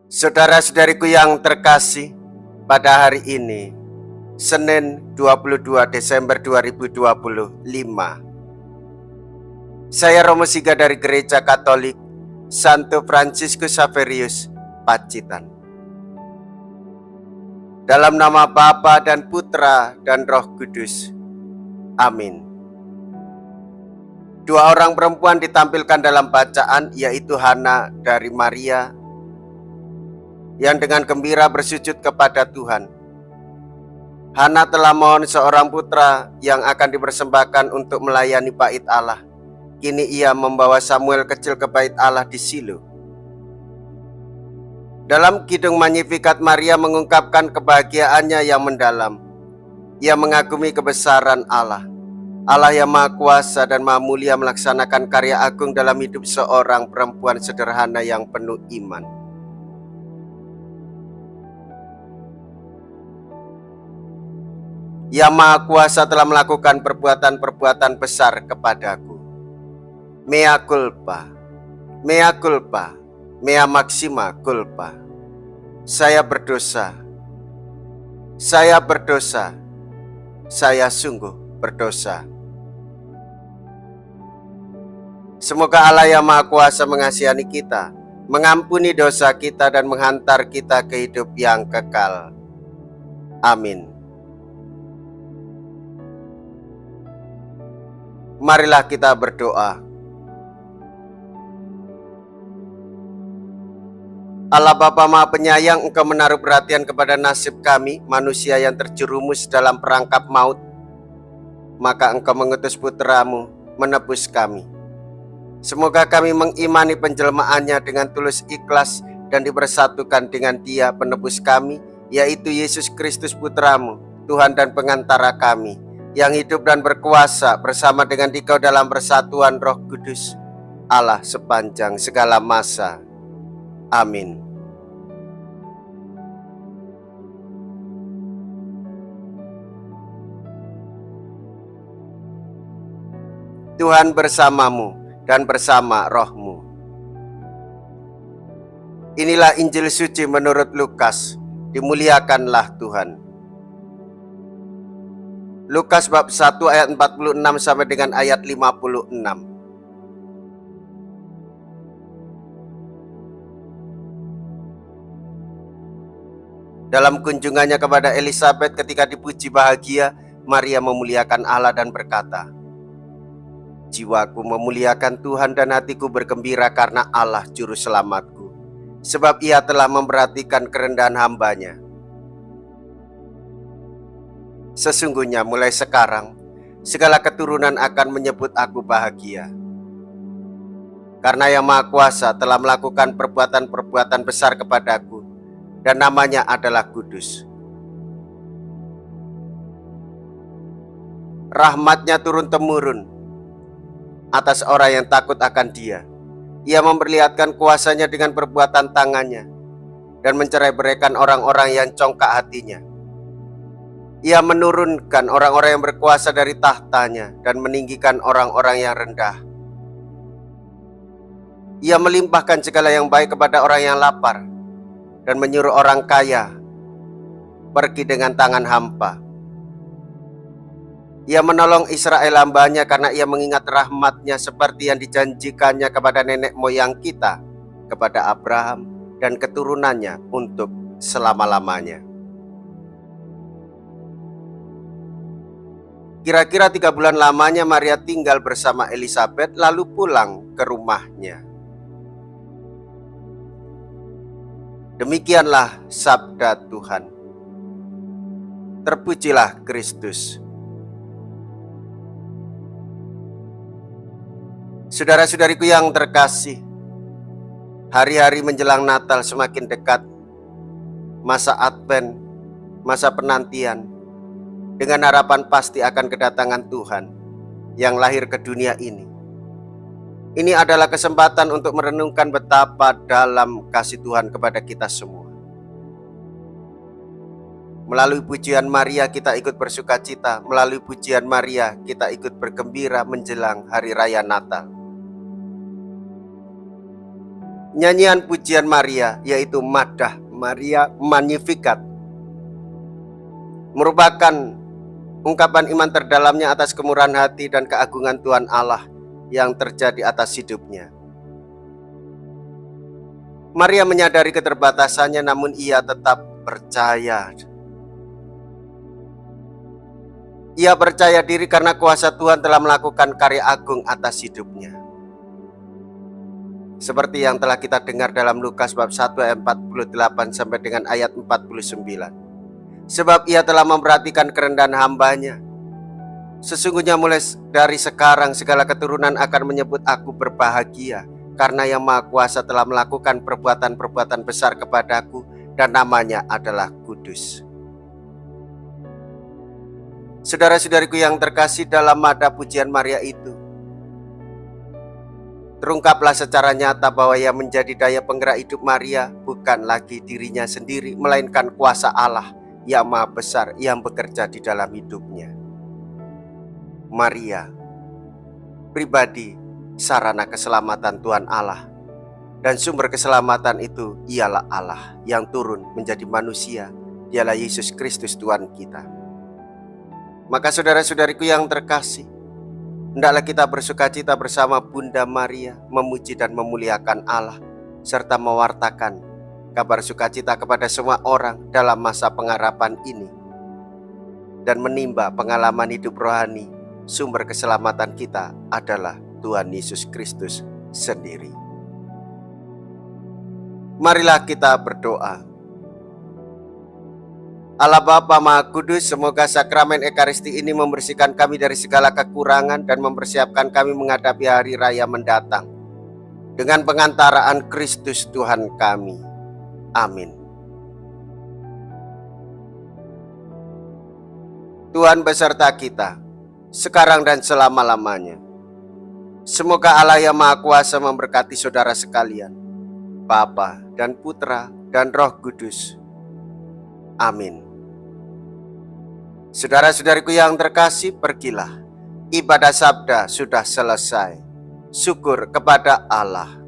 Saudara-saudariku yang terkasih, pada hari ini, Senin 22 Desember 2025, saya Romo Siga dari Gereja Katolik Santo Fransiskus Xaverius, Pacitan. Dalam nama Bapa dan Putra dan Roh Kudus. Amin. Dua orang perempuan ditampilkan dalam bacaan, yaitu Hana dari Maria yang dengan gembira bersujud kepada Tuhan. Hana telah mohon seorang putra yang akan dipersembahkan untuk melayani bait Allah. Kini ia membawa Samuel kecil ke bait Allah di Silo. Dalam Kidung Magnificat, Maria mengungkapkan kebahagiaannya yang mendalam. Ia mengagumi kebesaran Allah. Allah yang Maha Kuasa dan Maha Mulia melaksanakan karya agung dalam hidup seorang perempuan sederhana yang penuh iman. Yang Maha Kuasa telah melakukan perbuatan-perbuatan besar kepadaku. Mea culpa, mea culpa, mea maxima culpa. Saya berdosa, saya berdosa, saya sungguh berdosa. Semoga Allah yang Maha Kuasa mengasihani kita, mengampuni dosa kita dan menghantar kita ke hidup yang kekal. Amin. Marilah kita berdoa. Allah Bapa Maha Penyayang, Engkau menaruh perhatian kepada nasib kami, manusia yang terjerumus dalam perangkap maut. Maka Engkau mengutus Putra-Mu menebus kami. Semoga kami mengimani penjelmaannya dengan tulus ikhlas dan dipersatukan dengan Dia penebus kami, yaitu Yesus Kristus Putra-Mu, Tuhan dan pengantara kami, yang hidup dan berkuasa bersama dengan Dikau dalam persatuan Roh Kudus, Allah sepanjang segala masa. Amin. Tuhan bersamamu dan bersama rohmu. Inilah Injil suci menurut Lukas. Dimuliakanlah Tuhan. Lukas bab 1 ayat 46 sampai dengan ayat 56. Dalam kunjungannya kepada Elisabet ketika dipuji bahagia, Maria memuliakan Allah dan berkata, "Jiwaku memuliakan Tuhan dan hatiku bergembira karena Allah juru selamatku, sebab Ia telah memperhatikan kerendahan hamba-Nya. Sesungguhnya mulai sekarang, segala keturunan akan menyebut aku bahagia. Karena Yang Maha Kuasa telah melakukan perbuatan-perbuatan besar kepadaku, dan namanya adalah kudus. Rahmat-Nya turun-temurun atas orang yang takut akan Dia. Ia memperlihatkan kuasa-Nya dengan perbuatan tangan-Nya, dan mencerai-beraikan orang-orang yang congkak hatinya. Ia menurunkan orang-orang yang berkuasa dari tahtanya dan meninggikan orang-orang yang rendah. Ia melimpahkan segala yang baik kepada orang yang lapar dan menyuruh orang kaya pergi dengan tangan hampa. Ia menolong Israel hamba-Nya karena Ia mengingat rahmat-Nya seperti yang dijanjikannya kepada nenek moyang kita, kepada Abraham dan keturunannya untuk selama-lamanya." Kira-kira 3 bulan lamanya Maria tinggal bersama Elisabet lalu pulang ke rumahnya. Demikianlah sabda Tuhan. Terpujilah Kristus. Saudara-saudariku yang terkasih, hari-hari menjelang Natal semakin dekat. Masa Advent, masa penantian, dengan harapan pasti akan kedatangan Tuhan yang lahir ke dunia ini. Ini adalah kesempatan untuk merenungkan betapa dalam kasih Tuhan kepada kita semua. Melalui pujian Maria kita ikut bersukacita, melalui pujian Maria kita ikut bergembira menjelang hari raya Natal. Nyanyian pujian Maria, yaitu Madah Maria Magnificat, merupakan ungkapan iman terdalamnya atas kemurahan hati dan keagungan Tuhan Allah yang terjadi atas hidupnya. Maria menyadari keterbatasannya, namun ia tetap percaya. Ia percaya diri karena kuasa Tuhan telah melakukan karya agung atas hidupnya. Seperti yang telah kita dengar dalam Lukas bab 1 ayat 48 sampai dengan ayat 49. Sebab ia telah memperhatikan kerendahan hambanya. Sesungguhnya mulai dari sekarang segala keturunan akan menyebut aku berbahagia, karena Yang Maha Kuasa telah melakukan perbuatan-perbuatan besar kepadaku, dan namanya adalah kudus. Saudara-saudariku yang terkasih, dalam nada pujian Maria itu terungkaplah secara nyata bahwa yang menjadi daya penggerak hidup Maria bukan lagi dirinya sendiri, melainkan kuasa Allah yang Maha Besar yang bekerja di dalam hidupnya. Maria, pribadi, sarana keselamatan Tuhan Allah, dan sumber keselamatan itu ialah Allah yang turun menjadi manusia, dialah Yesus Kristus Tuhan kita. Maka saudara-saudariku yang terkasih, hendaklah kita bersukacita bersama Bunda Maria, memuji dan memuliakan Allah, serta mewartakan kabar sukacita kepada semua orang dalam masa pengharapan ini, dan menimba pengalaman hidup rohani. Sumber keselamatan kita adalah Tuhan Yesus Kristus sendiri. Marilah kita berdoa. Allah Bapa Maha Kudus, semoga sakramen Ekaristi ini membersihkan kami dari segala kekurangan dan mempersiapkan kami menghadapi hari raya mendatang dengan pengantaraan Kristus Tuhan kami. Amin. Tuhan beserta kita, sekarang dan selama-lamanya. Semoga Allah yang Maha Kuasa memberkati saudara sekalian, Bapa dan Putra dan Roh Kudus. Amin. Saudara-saudariku yang terkasih, pergilah. Ibadah sabda sudah selesai. Syukur kepada Allah.